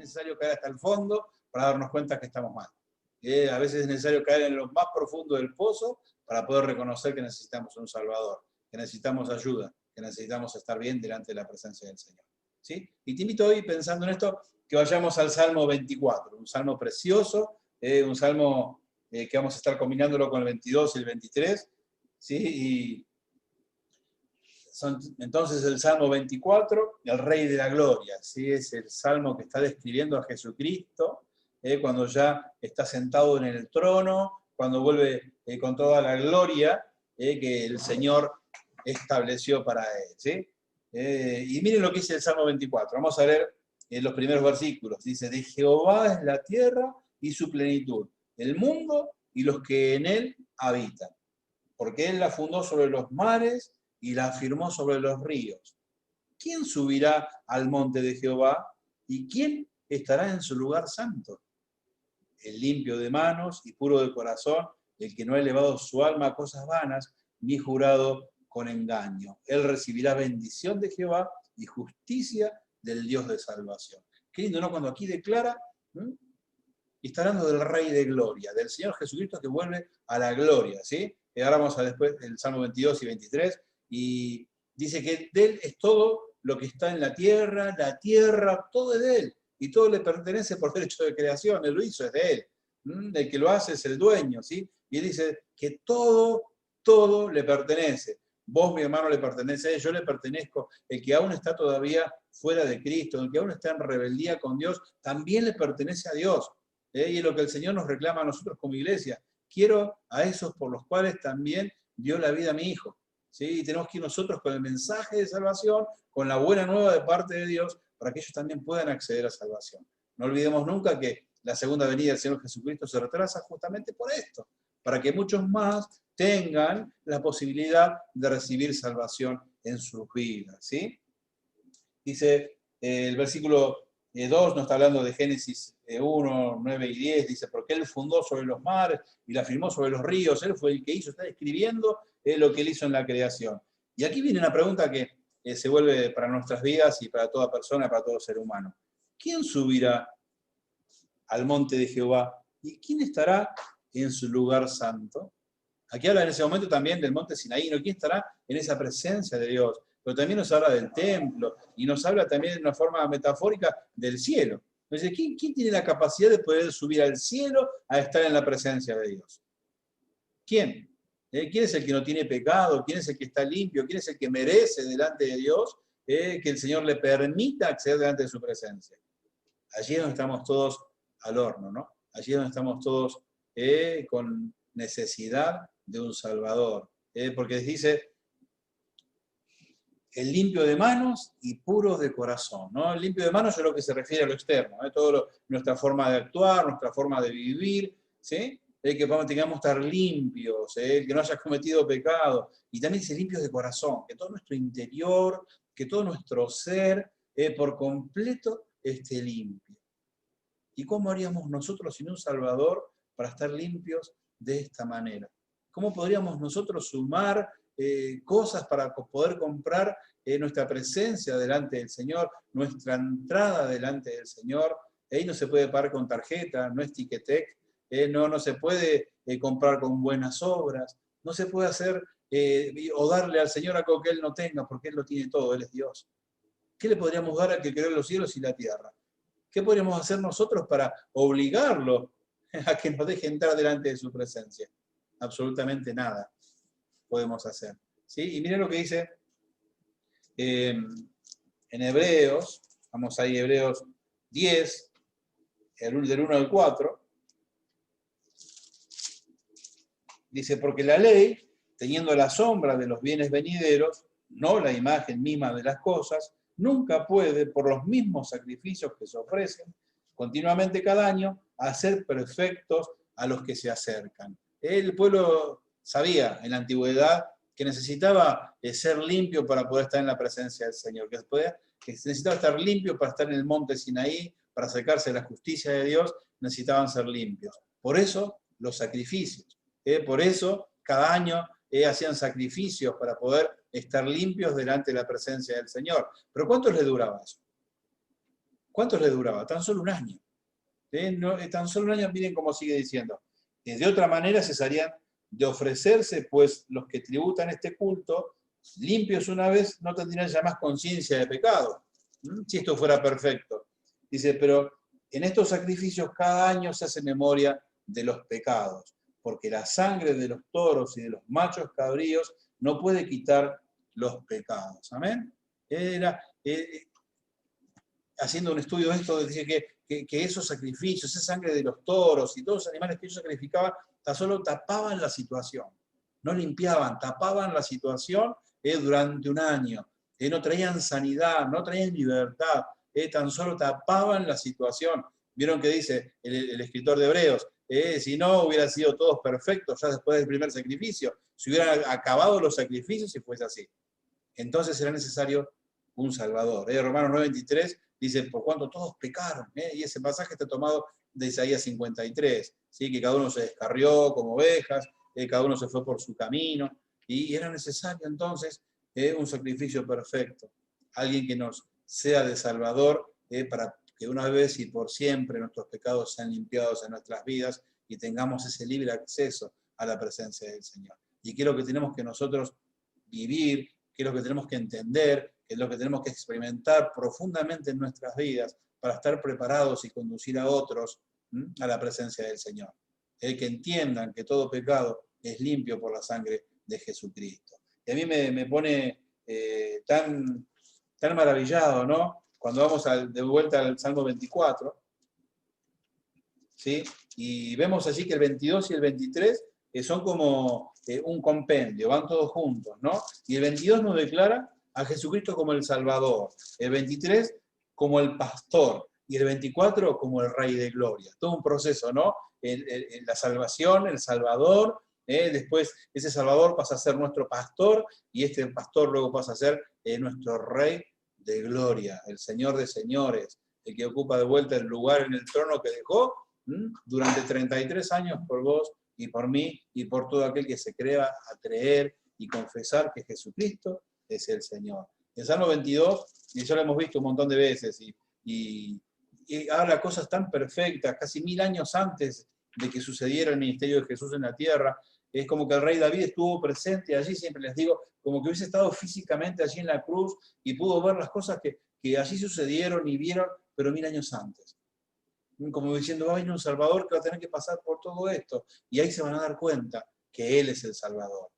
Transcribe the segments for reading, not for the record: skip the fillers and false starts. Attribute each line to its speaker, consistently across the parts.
Speaker 1: necesario caer hasta el fondo para darnos cuenta que estamos mal. A veces es necesario caer en lo más profundo del pozo para poder reconocer que necesitamos un Salvador, que necesitamos ayuda, que necesitamos estar bien delante de la presencia del Señor. ¿Sí? Y te invito hoy, pensando en esto, que vayamos al Salmo 24, un salmo precioso, un salmo que vamos a estar combinándolo con el 22 y el 23, ¿sí? Y entonces el Salmo 24, el Rey de la Gloria, ¿sí? Es el salmo que está describiendo a Jesucristo, cuando ya está sentado en el trono, cuando vuelve con toda la gloria que el Señor estableció para él. ¿Sí? Y miren lo que dice el Salmo 24, vamos a ver los primeros versículos. Dice, de Jehová es la tierra y su plenitud, el mundo y los que en él habitan, porque él la fundó sobre los mares y la afirmó sobre los ríos. ¿Quién subirá al monte de Jehová? ¿Y quién estará en su lugar santo? El limpio de manos y puro de corazón, el que no ha elevado su alma a cosas vanas, ni jurado con engaño. Él recibirá bendición de Jehová y justicia del Dios de salvación. Qué lindo, ¿no? Cuando aquí declara, y está hablando del Rey de Gloria, del Señor Jesucristo que vuelve a la gloria, ¿sí? Ahora vamos a después el Salmo 22 y 23, y dice que de él es todo lo que está en la tierra, todo es de él, y todo le pertenece por derecho de creación, él lo hizo, es de él. El que lo hace es el dueño, ¿sí? Y él dice que todo le pertenece. Vos, mi hermano, le pertenece a él, yo le pertenezco. El que aún está todavía fuera de Cristo, el que aún está en rebeldía con Dios, también le pertenece a Dios. Y es lo que el Señor nos reclama a nosotros como iglesia. Quiero a esos por los cuales también dio la vida a mi hijo. ¿Sí? Y tenemos que ir nosotros con el mensaje de salvación, con la buena nueva de parte de Dios, para que ellos también puedan acceder a salvación. No olvidemos nunca que la segunda venida del Señor Jesucristo se retrasa justamente por esto, para que muchos más tengan la posibilidad de recibir salvación en sus vidas. ¿Sí? Dice el versículo 2, nos está hablando de Génesis 1, 9 y 10, dice, porque él fundó sobre los mares y la firmó sobre los ríos, él fue el que hizo, está describiendo lo que él hizo en la creación. Y aquí viene una pregunta que se vuelve para nuestras vidas y para toda persona, para todo ser humano. ¿Quién subirá al monte de Jehová? ¿Y quién estará en su lugar santo? Aquí habla en ese momento también del monte Sinaí, ¿no? ¿Quién estará en esa presencia de Dios? Pero también nos habla del templo y nos habla también de una forma metafórica del cielo. Entonces, ¿quién tiene la capacidad de poder subir al cielo a estar en la presencia de Dios? ¿Quién? ¿Quién es el que no tiene pecado? ¿Quién es el que está limpio? ¿Quién es el que merece delante de Dios que el Señor le permita acceder delante de su presencia? Allí es donde estamos todos al horno, ¿no? Allí es donde estamos todos con necesidad de un Salvador. Porque dice, el limpio de manos y puro de corazón, ¿no? El limpio de manos es lo que se refiere a lo externo, nuestra forma de actuar, nuestra forma de vivir, ¿sí? Que tengamos que estar limpios, que no haya cometido pecado. Y también dice limpios de corazón, que todo nuestro interior, que todo nuestro ser, por completo esté limpio. ¿Y cómo haríamos nosotros sin un Salvador para estar limpios de esta manera? ¿Cómo podríamos nosotros sumar cosas para poder comprar nuestra presencia delante del Señor, nuestra entrada delante del Señor? Ahí no se puede pagar con tarjeta, no es Ticketek, no se puede comprar con buenas obras, no se puede hacer o darle al Señor algo que Él no tenga, porque Él lo tiene todo, Él es Dios. ¿Qué le podríamos dar al que creó los cielos y la tierra? ¿Qué podríamos hacer nosotros para obligarlo a que nos deje entrar delante de su presencia? Absolutamente nada podemos hacer. ¿Sí? Y miren lo que dice en Hebreos, vamos ahí, Hebreos 10, del 1 al 4, dice, porque la ley, teniendo la sombra de los bienes venideros, no la imagen misma de las cosas, nunca puede, por los mismos sacrificios que se ofrecen continuamente cada año, hacer perfectos a los que se acercan. El pueblo sabía en la antigüedad que necesitaba ser limpio para poder estar en la presencia del Señor, que necesitaba estar limpio para estar en el monte Sinaí, para acercarse a la justicia de Dios, necesitaban ser limpios. Por eso los sacrificios, por eso cada año hacían sacrificios para poder estar limpios delante de la presencia del Señor. Pero ¿cuánto les duraba eso? ¿Cuánto le duraba? Tan solo un año. Tan solo un año, miren cómo sigue diciendo. De otra manera cesarían de ofrecerse, pues los que tributan este culto, limpios una vez, no tendrían ya más conciencia de pecado. Si esto fuera perfecto. Dice, pero en estos sacrificios cada año se hace memoria de los pecados, porque la sangre de los toros y de los machos cabríos no puede quitar los pecados. ¿Amén? Haciendo un estudio de esto, dice que esos sacrificios, esa sangre de los toros y todos los animales que ellos sacrificaban, tan solo tapaban la situación. No limpiaban, tapaban la situación durante un año. No traían sanidad, no traían libertad, tan solo tapaban la situación. Vieron que dice el escritor de Hebreos, si no hubieran sido todos perfectos ya después del primer sacrificio, si hubieran acabado los sacrificios si fuese así. Entonces era necesario un Salvador. Romanos 9:23 dice, por cuanto todos pecaron, y ese pasaje está tomado de Isaías 53, ¿sí? Que cada uno se descarrió como ovejas, cada uno se fue por su camino, y era necesario entonces un sacrificio perfecto, alguien que nos sea de Salvador, para que una vez y por siempre nuestros pecados sean limpiados en nuestras vidas y tengamos ese libre acceso a la presencia del Señor. Y que es lo que tenemos que nosotros vivir, que es lo que tenemos que entender, que es lo que tenemos que experimentar profundamente en nuestras vidas para estar preparados y conducir a otros a la presencia del Señor. Que entiendan que todo pecado es limpio por la sangre de Jesucristo. Y a mí me pone tan maravillado, ¿no? Cuando vamos de vuelta al Salmo 24, ¿sí? Y vemos allí que el 22 y el 23 son como un compendio, van todos juntos, ¿no? Y el 22 nos declara a Jesucristo como el Salvador, el 23 como el pastor, y el 24 como el Rey de Gloria. Todo un proceso, ¿no? La salvación, el Salvador, después ese Salvador pasa a ser nuestro pastor, y este pastor luego pasa a ser nuestro Rey de Gloria, el Señor de señores, el que ocupa de vuelta el lugar en el trono que dejó durante 33 años por vos y por mí y por todo aquel que se crea a creer y confesar que Jesucristo es el Señor. El Salmo 22, y ya lo hemos visto un montón de veces, y habla cosas tan perfectas, casi 1000 años antes de que sucediera el ministerio de Jesús en la tierra. Es como que el rey David estuvo presente allí, siempre les digo, como que hubiese estado físicamente allí en la cruz y pudo ver las cosas que allí sucedieron y vieron, pero 1000 años antes. Como diciendo, va a venir un Salvador que va a tener que pasar por todo esto. Y ahí se van a dar cuenta que Él es el Salvador.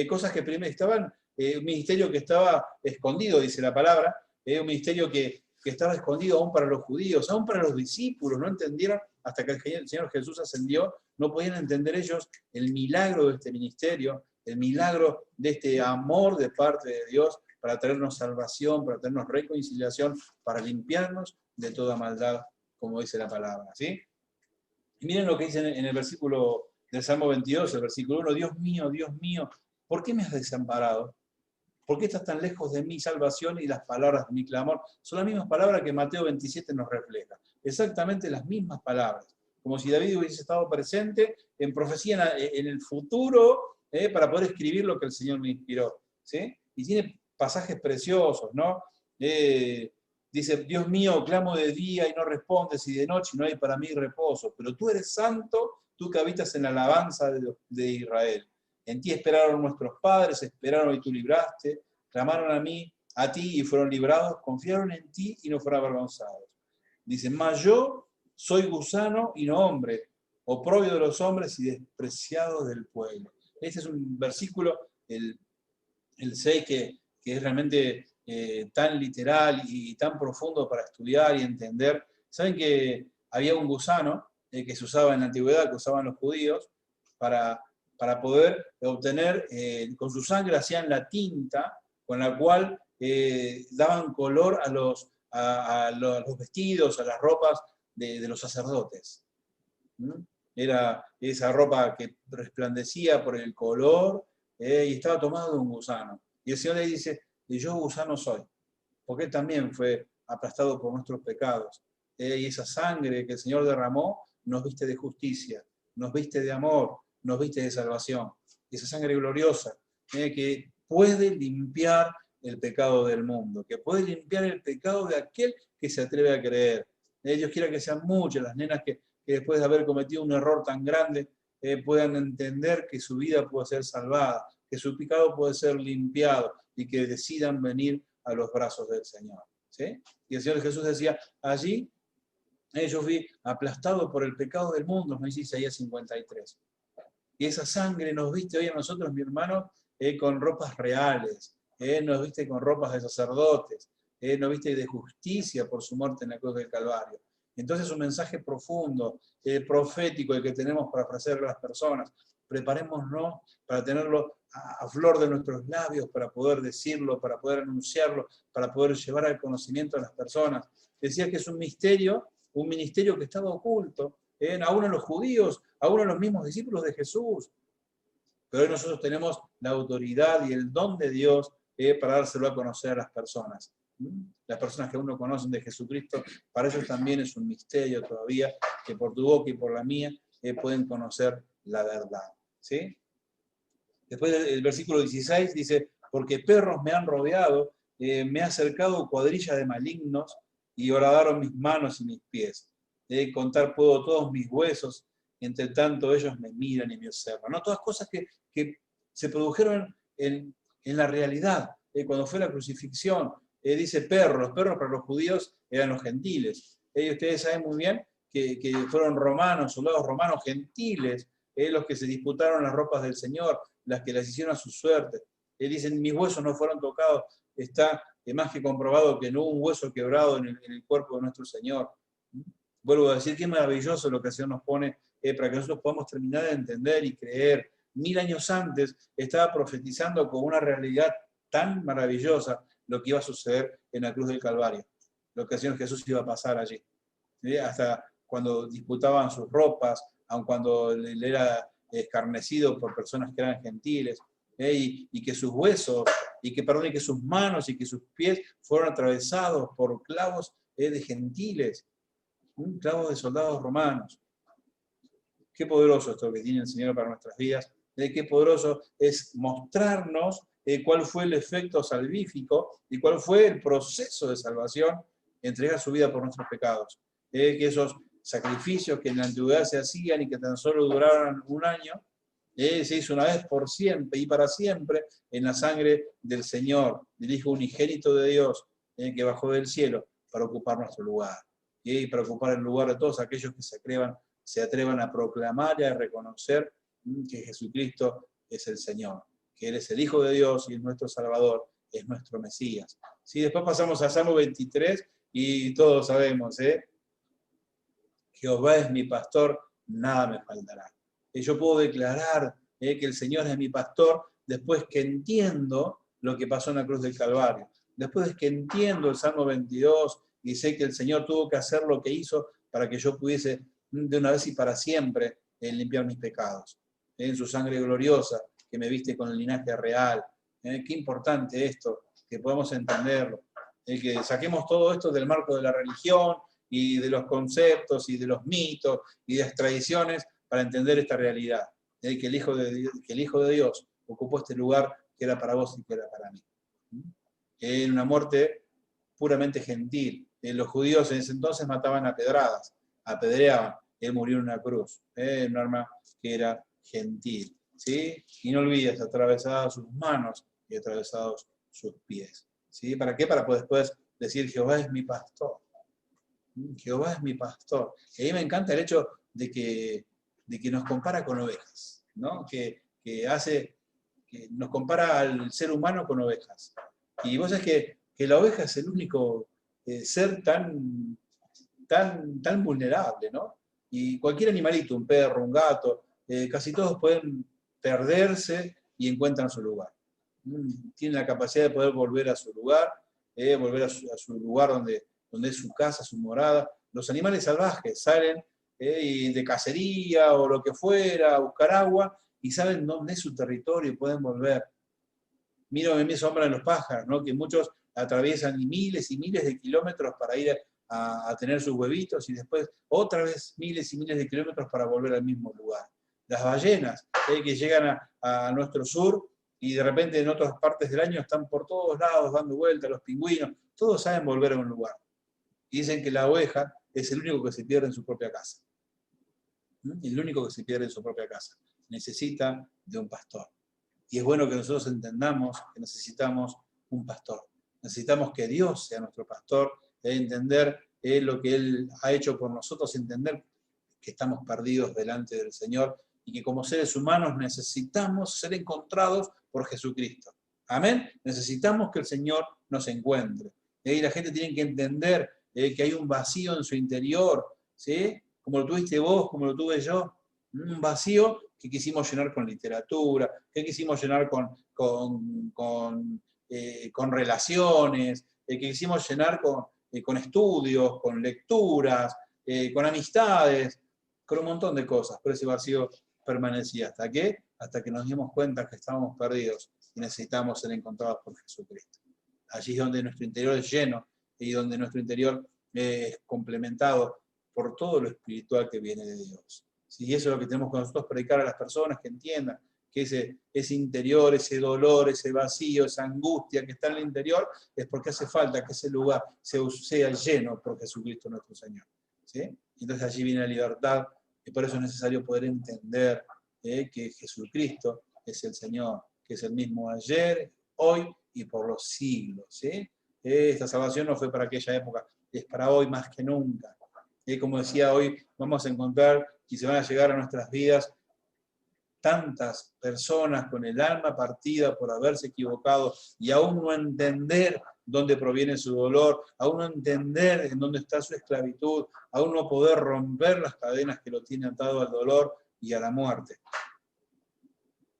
Speaker 1: Cosas que primero estaban, un ministerio que estaba escondido, dice la palabra, un ministerio que estaba escondido aún para los judíos, aún para los discípulos, no entendieron, hasta que el Señor Jesús ascendió, no podían entender ellos el milagro de este ministerio, el milagro de este amor de parte de Dios para traernos salvación, para traernos reconciliación, para limpiarnos de toda maldad, como dice la palabra, ¿sí? Y miren lo que dice en el versículo del Salmo 22, el versículo 1, Dios mío, ¿por qué me has desamparado? ¿Por qué estás tan lejos de mi salvación y las palabras de mi clamor? Son las mismas palabras que Mateo 27 nos refleja. Exactamente las mismas palabras. Como si David hubiese estado presente en profecía en el futuro para poder escribir lo que el Señor me inspiró, ¿sí? Y tiene pasajes preciosos, ¿no? Dice, Dios mío, clamo de día y no respondes, y de noche no hay para mí reposo. Pero tú eres santo, tú que habitas en la alabanza de Israel. En ti esperaron nuestros padres, esperaron y tú libraste, clamaron a ti y fueron librados, confiaron en ti y no fueron avergonzados. Dice, mas yo soy gusano y no hombre, oprobio de los hombres y despreciado del pueblo. Este es un versículo, el 6, que es realmente tan literal y tan profundo para estudiar y entender. Saben que había un gusano que se usaba en la antigüedad, que usaban los judíos, para poder obtener, con su sangre hacían la tinta con la cual daban color a los vestidos, a las ropas de los sacerdotes. Era esa ropa que resplandecía por el color y estaba tomado de un gusano. Y el Señor le dice, y yo gusano soy, porque Él también fue aplastado por nuestros pecados. Y esa sangre que el Señor derramó nos viste de justicia, nos viste de amor, nos viste de salvación. Esa sangre gloriosa que puede limpiar el pecado del mundo, que puede limpiar el pecado de aquel que se atreve a creer, Dios quiera que sean muchas las nenas que después de haber cometido un error tan grande, puedan entender que su vida puede ser salvada, que su pecado puede ser limpiado y que decidan venir a los brazos del Señor. ¿Sí? Y el Señor Jesús decía, allí yo fui aplastado por el pecado del mundo, nos dice Isaías 53. Y esa sangre nos viste hoy a nosotros, mi hermano, con ropas reales, nos viste con ropas de sacerdotes, nos viste de justicia por su muerte en la cruz del Calvario. Entonces un mensaje profundo, profético, el que tenemos para ofrecerle a las personas. Preparémonos para tenerlo a flor de nuestros labios, para poder decirlo, para poder anunciarlo, para poder llevar al conocimiento a las personas. Decía que es un ministerio que estaba oculto, aún en los judíos, aún en los mismos discípulos de Jesús. Pero hoy nosotros tenemos la autoridad y el don de Dios para dárselo a conocer a las personas. Las personas que aún no conocen de Jesucristo, para ellos también es un misterio todavía, que por tu boca y por la mía pueden conocer la verdad. ¿Sí? Después el versículo 16 dice, porque perros me han rodeado, me ha acercado cuadrilla de malignos, y horadaron mis manos y mis pies. De contar puedo todos mis huesos, entre tanto ellos me miran y me observan. ¿No? Todas cosas que se produjeron en la realidad, cuando fue la crucifixión. Dice perros, los perros para los judíos eran los gentiles. Ustedes saben muy bien que fueron romanos, soldados romanos gentiles, los que se disputaron las ropas del Señor, las que las hicieron a su suerte. Dicen, mis huesos no fueron tocados. Está más que comprobado que no hubo un hueso quebrado en el cuerpo de nuestro Señor. Vuelvo a decir, qué maravilloso lo que el Señor nos pone para que nosotros podamos terminar de entender y creer. 1000 años antes estaba profetizando con una realidad tan maravillosa lo que iba a suceder en la cruz del Calvario, lo que el Señor Jesús iba a pasar allí. ¿Sí? Hasta cuando disputaban sus ropas, aun cuando él era escarnecido por personas que eran gentiles, y que sus huesos, y que sus manos y que sus pies fueron atravesados por clavos de gentiles, clavos de soldados romanos. Qué poderoso esto que tiene el Señor para nuestras vidas, qué poderoso es mostrarnos cuál fue el efecto salvífico y cuál fue el proceso de salvación, entregar su vida por nuestros pecados. Que esos sacrificios que en la antigüedad se hacían y que tan solo duraron un año, se hizo una vez por siempre y para siempre en la sangre del Señor, del Hijo unigénito de Dios, que bajó del cielo para ocupar nuestro lugar. Y para ocupar el lugar de todos aquellos que se atrevan a proclamar y a reconocer que Jesucristo es el Señor, que Él es el Hijo de Dios y es nuestro Salvador, es nuestro Mesías. ¿Sí? Después pasamos a Salmo 23 y todos sabemos, Jehová es mi pastor, nada me faltará. Yo puedo declarar que el Señor es mi pastor después que entiendo lo que pasó en la cruz del Calvario. Después que entiendo el Salmo 22 y sé que el Señor tuvo que hacer lo que hizo para que yo pudiese de una vez y para siempre limpiar mis pecados. En su sangre gloriosa, que me viste con el linaje real. Qué importante esto, que podamos entenderlo. Que saquemos todo esto del marco de la religión y de los conceptos y de los mitos y de las tradiciones para entender esta realidad. Que el Hijo de Dios ocupó este lugar que era para vos y que era para mí. En una muerte puramente gentil. Los judíos en ese entonces mataban a pedradas, apedreaban. Él murió en una cruz, en un arma que era gentil. ¿Sí? Y no olvides, atravesadas sus manos y atravesados sus pies. ¿Sí? ¿Para qué? Para poder después decir, Jehová es mi pastor. Jehová es mi pastor. Y a mí me encanta el hecho de que nos compara con ovejas, ¿no? Que nos compara al ser humano con ovejas. Y vos sabés que la oveja es el único ser tan vulnerable, ¿no? Y cualquier animalito, un perro, un gato, casi todos pueden perderse y encuentran su lugar. Tienen la capacidad de poder volver a su lugar, volver a su lugar donde es su casa, su morada. Los animales salvajes salen de cacería o lo que fuera, a buscar agua, y saben dónde es su territorio y pueden volver. Miro en mi sombra en los pájaros, ¿no? Que muchos atraviesan miles y miles de kilómetros para ir a tener sus huevitos y después otra vez miles y miles de kilómetros para volver al mismo lugar. Las ballenas que llegan a nuestro sur y de repente en otras partes del año están por todos lados dando vueltas, los pingüinos, todos saben volver a un lugar. Y dicen que la oveja es el único que se pierde en su propia casa. El único que se pierde en su propia casa. Necesita de un pastor. Y es bueno que nosotros entendamos que necesitamos un pastor. Necesitamos que Dios sea nuestro pastor, entender lo que Él ha hecho por nosotros, entender que estamos perdidos delante del Señor y que como seres humanos necesitamos ser encontrados por Jesucristo. Amén. Necesitamos que el Señor nos encuentre. Y la gente tiene que entender que hay un vacío en su interior, ¿sí? Como lo tuviste vos, como lo tuve yo. Un vacío que quisimos llenar con literatura, que quisimos llenar con relaciones, que quisimos llenar con estudios, con lecturas, con amistades, con un montón de cosas. Pero ese vacío permanecía. ¿Hasta qué? Hasta que nos dimos cuenta que estábamos perdidos y necesitamos ser encontrados por Jesucristo. Allí es donde nuestro interior es lleno y donde nuestro interior es complementado por todo lo espiritual que viene de Dios. ¿Sí? Y eso es lo que tenemos que nosotros predicar a las personas, que entiendan que ese interior, ese dolor, ese vacío, esa angustia que está en el interior, es porque hace falta que ese lugar sea lleno por Jesucristo nuestro Señor. ¿Sí? Entonces allí viene la libertad, y por eso es necesario poder entender que Jesucristo es el Señor, que es el mismo ayer, hoy y por los siglos. ¿Sí? Esta salvación no fue para aquella época, es para hoy más que nunca. Como decía, hoy vamos a encontrar y se van a llegar a nuestras vidas tantas personas con el alma partida por haberse equivocado y aún no entender dónde proviene su dolor, aún no entender en dónde está su esclavitud, aún no poder romper las cadenas que lo tienen atado al dolor y a la muerte.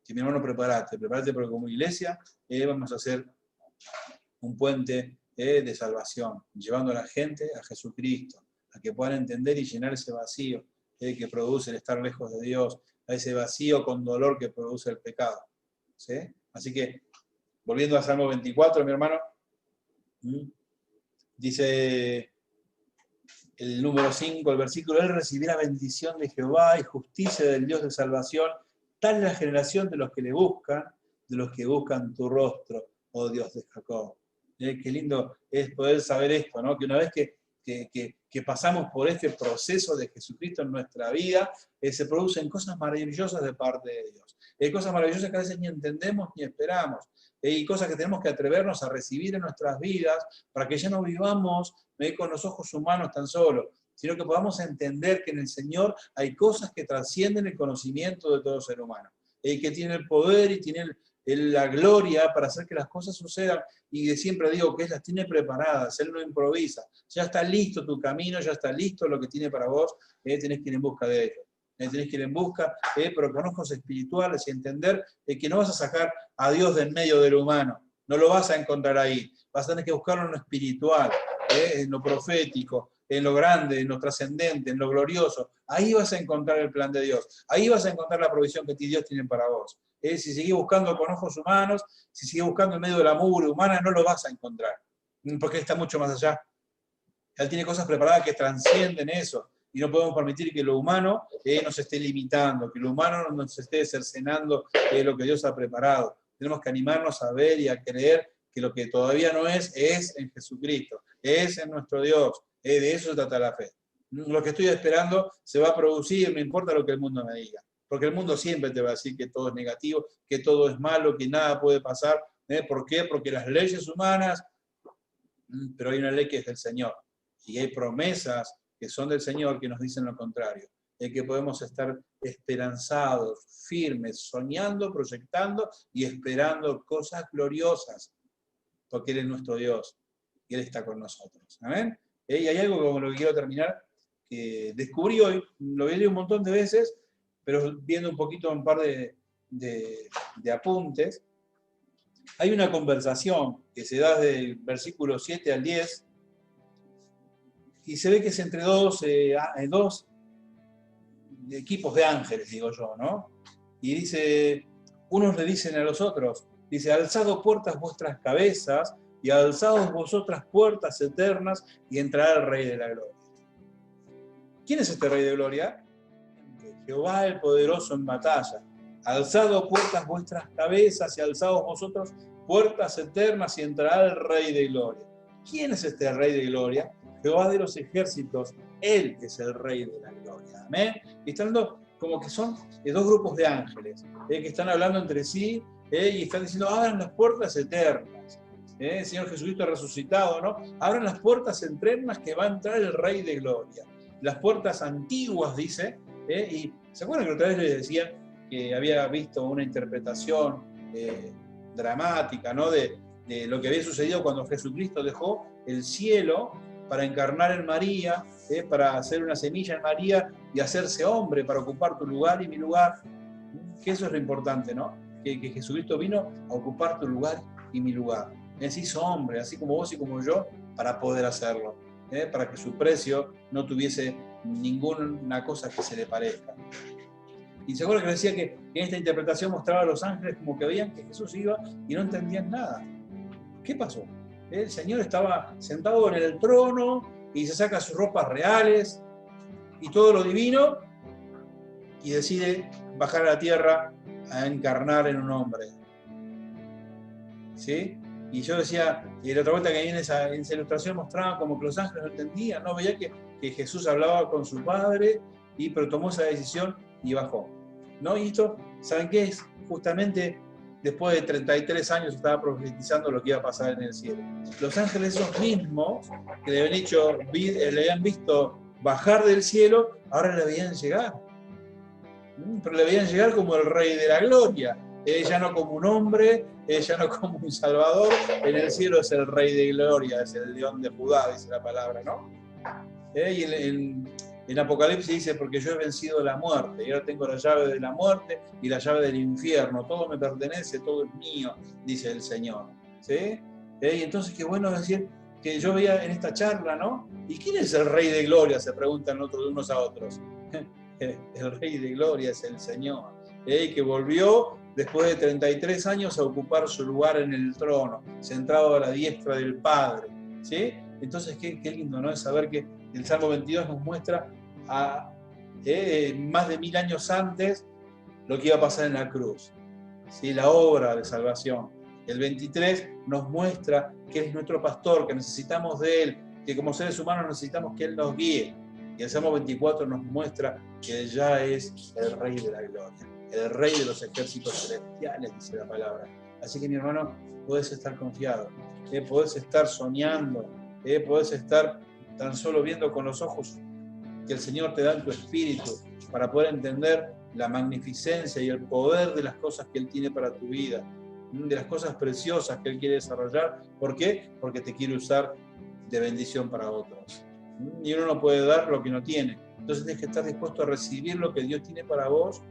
Speaker 1: Que mi hermano, prepárate porque como iglesia vamos a hacer un puente de salvación, llevando a la gente a Jesucristo, a que puedan entender y llenar ese vacío que produce el estar lejos de Dios, a ese vacío con dolor que produce el pecado. ¿Sí? Así que, volviendo a Salmo 24, mi hermano, dice el número 5, el versículo: Él recibirá bendición de Jehová y justicia del Dios de salvación, tal es la generación de los que buscan tu rostro, oh Dios de Jacob. Qué lindo es poder saber esto, ¿no? Que una vez que pasamos por este proceso de Jesucristo en nuestra vida, se producen cosas maravillosas de parte de Dios. Cosas maravillosas que a veces ni entendemos ni esperamos. Y cosas que tenemos que atrevernos a recibir en nuestras vidas para que ya no vivamos con los ojos humanos tan solo, sino que podamos entender que en el Señor hay cosas que trascienden el conocimiento de todo ser humano. Que tiene el poder y tiene la gloria para hacer que las cosas sucedan, y siempre digo que Él las tiene preparadas, Él no improvisa, ya está listo tu camino, ya está listo lo que tiene para vos, tenés que ir en busca de ello, tenés que ir en busca, pero con ojos espirituales y entender que no vas a sacar a Dios del medio del humano, no lo vas a encontrar ahí, vas a tener que buscarlo en lo espiritual, en lo profético, en lo grande, en lo trascendente, en lo glorioso. Ahí vas a encontrar el plan de Dios, ahí vas a encontrar la provisión que Dios tiene para vos. Si seguís buscando con ojos humanos, si seguís buscando en medio de la mugre humana, no lo vas a encontrar, porque Él está mucho más allá. Él tiene cosas preparadas que trascienden eso, y no podemos permitir que lo humano nos esté limitando, que lo humano nos esté cercenando lo que Dios ha preparado. Tenemos que animarnos a ver y a creer que lo que todavía no es en Jesucristo, es en nuestro Dios. De eso se trata la fe. Lo que estoy esperando se va a producir, no importa lo que el mundo me diga. Porque el mundo siempre te va a decir que todo es negativo, que todo es malo, que nada puede pasar. ¿Por qué? Porque las leyes humanas, pero hay una ley que es del Señor. Y hay promesas que son del Señor que nos dicen lo contrario. Que podemos estar esperanzados, firmes, soñando, proyectando y esperando cosas gloriosas. Porque Él es nuestro Dios y Él está con nosotros. ¿Amén? Y hay algo con lo que quiero terminar, que descubrí hoy, lo he leído un montón de veces, pero viendo un poquito un par de apuntes. Hay una conversación que se da del versículo 7 al 10, y se ve que es entre dos equipos de ángeles, digo yo, ¿no? Y dice, unos le dicen a los otros, dice: alzad puertas vuestras cabezas, y alzaos vosotras puertas eternas, y entrará el Rey de la Gloria. ¿Quién es este Rey de Gloria? Jehová el poderoso en batalla. Alzad puertas vuestras cabezas, y alzaos vosotros puertas eternas, y entrará el Rey de Gloria. ¿Quién es este Rey de Gloria? Jehová de los ejércitos, Él es el Rey de la Gloria. Amén. Y están hablando como que son dos grupos de ángeles que están hablando entre sí y están diciendo, abran las puertas eternas. El Señor Jesucristo resucitado, ¿no? Abran las puertas eternas que va a entrar el Rey de Gloria. Las puertas antiguas, dice, y ¿se acuerdan que otra vez les decía que había visto una interpretación dramática, ¿no? de lo que había sucedido cuando Jesucristo dejó el cielo para encarnar en María, para hacer una semilla en María y hacerse hombre, para ocupar tu lugar y mi lugar? Que eso es lo importante, ¿no? Que Jesucristo vino a ocupar tu lugar y mi lugar. Él se hizo hombre, así como vos y como yo, para poder hacerlo, para que su precio no tuviese ninguna cosa que se le parezca. Y seguro que decía que en esta interpretación mostraba a los ángeles como que veían que Jesús iba y no entendían nada. ¿Qué pasó? El Señor estaba sentado en el trono y se saca sus ropas reales y todo lo divino y decide bajar a la tierra a encarnar en un hombre. ¿Sí? Y yo decía, y la otra vuelta que en esa ilustración mostraba como que los ángeles no entendían, no veía que Jesús hablaba con su Padre, pero tomó esa decisión y bajó. ¿No? Y esto, ¿saben qué es? Justamente después de 33 años estaba profetizando lo que iba a pasar en el cielo. Los ángeles esos mismos que le habían visto bajar del cielo, ahora le veían llegar. Pero le veían llegar como el Rey de la Gloria. Ya no como un hombre, ya no como un salvador. En el cielo es el Rey de Gloria, es el León de Judá, dice la palabra, ¿no? Y en Apocalipsis dice, porque yo he vencido la muerte, y ahora tengo la llave de la muerte y la llave del infierno, todo me pertenece, todo es mío, dice el Señor. ¿Sí? Y entonces qué bueno decir que yo veía en esta charla, ¿no? ¿Y quién es el Rey de Gloria? Se preguntan unos a otros. El Rey de Gloria es el Señor, que volvió después de 33 años a ocupar su lugar en el trono, sentado a la diestra del Padre. ¿Sí? Entonces qué lindo, ¿no? Es saber que el Salmo 22 nos muestra más de 1000 años antes lo que iba a pasar en la cruz, ¿sí? La obra de salvación. El 23 nos muestra que Él es nuestro pastor, que necesitamos de Él, que como seres humanos necesitamos que Él nos guíe. Y el Salmo 24 nos muestra que ya es el Rey de la Gloria, el Rey de los ejércitos celestiales, dice la palabra. Así que mi hermano, podés estar confiado, podés estar soñando, podés estar tan solo viendo con los ojos que el Señor te da en tu espíritu para poder entender la magnificencia y el poder de las cosas que Él tiene para tu vida, de las cosas preciosas que Él quiere desarrollar. ¿Por qué? Porque te quiere usar de bendición para otros. Y uno no puede dar lo que no tiene. Entonces tienes que estar dispuesto a recibir lo que Dios tiene para vos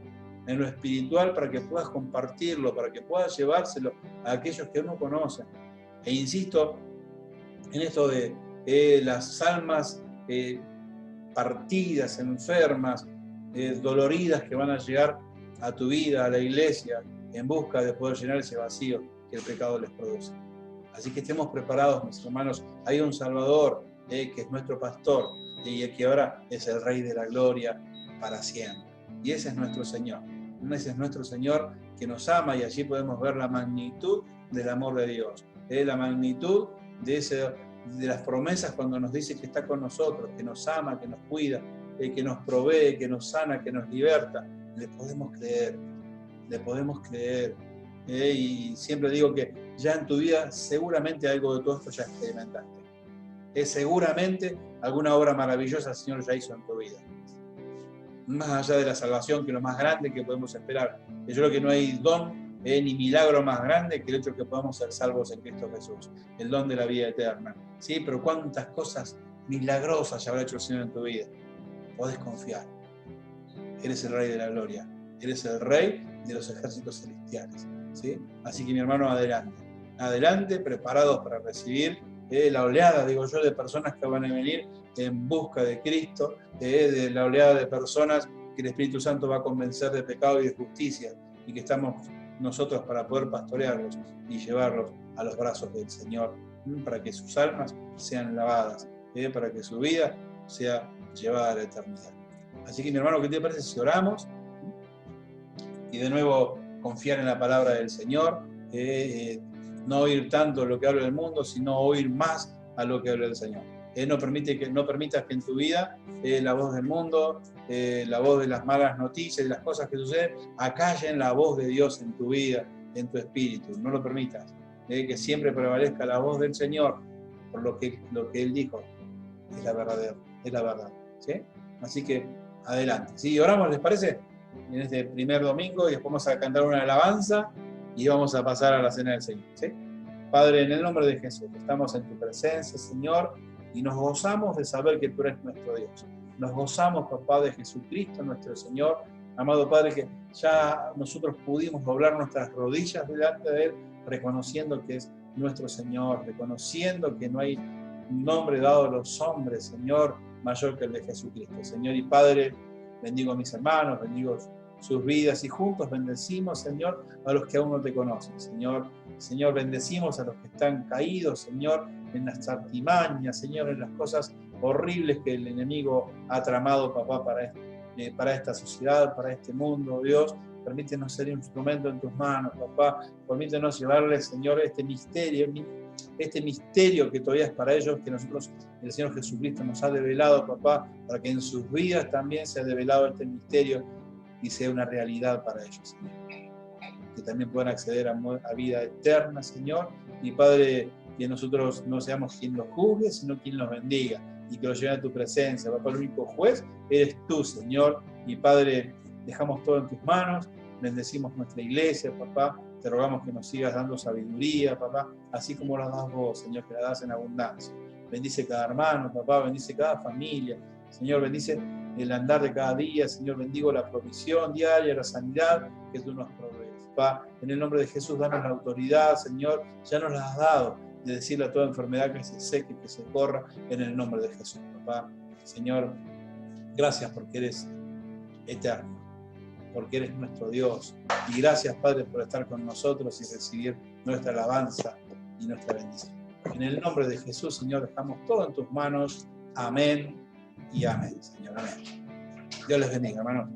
Speaker 1: en lo espiritual, para que puedas compartirlo, para que puedas llevárselo a aquellos que no conocen. E insisto en esto de las almas partidas, enfermas, doloridas, que van a llegar a tu vida, a la iglesia, en busca de poder llenar ese vacío que el pecado les produce. Así que estemos preparados, mis hermanos. Hay un Salvador que es nuestro pastor y que ahora es el Rey de la Gloria para siempre. Y ese es nuestro Señor. Ese es nuestro Señor que nos ama, y allí podemos ver la magnitud del amor de Dios, la magnitud de las promesas cuando nos dice que está con nosotros, que nos ama, que nos cuida, que nos provee, que nos sana, que nos liberta. Le podemos creer, le podemos creer. Y siempre digo que ya en tu vida seguramente algo de todo esto ya experimentaste. Seguramente alguna obra maravillosa el Señor ya hizo en tu vida. Más allá de la salvación, que es lo más grande que podemos esperar. Yo creo que no hay don ni milagro más grande que el hecho de que podamos ser salvos en Cristo Jesús, el don de la vida eterna. ¿Sí? Pero cuántas cosas milagrosas ya habrá hecho el Señor en tu vida. Podés confiar. Eres el Rey de la Gloria. Eres el Rey de los ejércitos celestiales. ¿Sí? Así que mi hermano, adelante. Adelante, preparados para recibir la oleada, digo yo, de personas que van a venir en busca de Cristo, de la oleada de personas que el Espíritu Santo va a convencer de pecado y de justicia, y que estamos nosotros para poder pastorearlos y llevarlos a los brazos del Señor, para que sus almas sean lavadas, para que su vida sea llevada a la eternidad. Así que mi hermano, ¿qué te parece si oramos? Y de nuevo confiar en la palabra del Señor, no oír tanto lo que habla el mundo, sino oír más a lo que habla el Señor. No permitas que en tu vida la voz del mundo, la voz de las malas noticias, de las cosas que suceden, acallen la voz de Dios en tu vida, en tu espíritu. No lo permitas. Que siempre prevalezca la voz del Señor, por lo que Él dijo es la verdad. ¿Sí? Así que adelante. ¿Sí? Oramos, ¿les parece? En este primer domingo, y después vamos a cantar una alabanza y vamos a pasar a la cena del Señor. ¿Sí? Padre, en el nombre de Jesús, estamos en tu presencia, Señor, y nos gozamos de saber que tú eres nuestro Dios. Nos gozamos, papá, de Jesucristo, nuestro Señor. Amado Padre, que ya nosotros pudimos doblar nuestras rodillas delante de Él, reconociendo que es nuestro Señor, reconociendo que no hay un nombre dado a los hombres, Señor, mayor que el de Jesucristo. Señor y Padre, bendigo a mis hermanos, bendigo sus vidas y juntos bendecimos, Señor, a los que aún no te conocen. Señor, bendecimos a los que están caídos, Señor, en las artimañas, Señor, en las cosas horribles que el enemigo ha tramado, papá, para esta sociedad, para este mundo, Dios. Permítenos ser instrumento en tus manos, papá. Permítenos llevarles, Señor, este misterio que todavía es para ellos, que nosotros, el Señor Jesucristo nos ha develado, papá, para que en sus vidas también se ha develado este misterio y sea una realidad para ellos, Señor. Que también puedan acceder a vida eterna, Señor. Y Padre, que nosotros no seamos quien los juzgue, sino quien los bendiga y que los lleve a tu presencia. Papá, el único juez eres tú, Señor. Y Padre, dejamos todo en tus manos, bendecimos nuestra iglesia, papá. Te rogamos que nos sigas dando sabiduría, papá, así como la das vos, Señor, que la das en abundancia. Bendice cada hermano, papá, bendice cada familia. Señor, bendice el andar de cada día. Señor, bendigo la provisión diaria, la sanidad que tú nos provees. Papá, en el nombre de Jesús, danos la autoridad, Señor, ya nos la has dado, de decirle a toda enfermedad que se seque, que se corra, en el nombre de Jesús, papá. Señor, gracias porque eres eterno, porque eres nuestro Dios. Y gracias, Padre, por estar con nosotros y recibir nuestra alabanza y nuestra bendición. En el nombre de Jesús, Señor, dejamos todo en tus manos. Amén y amén, Señor. Amén. Dios les bendiga, hermanos.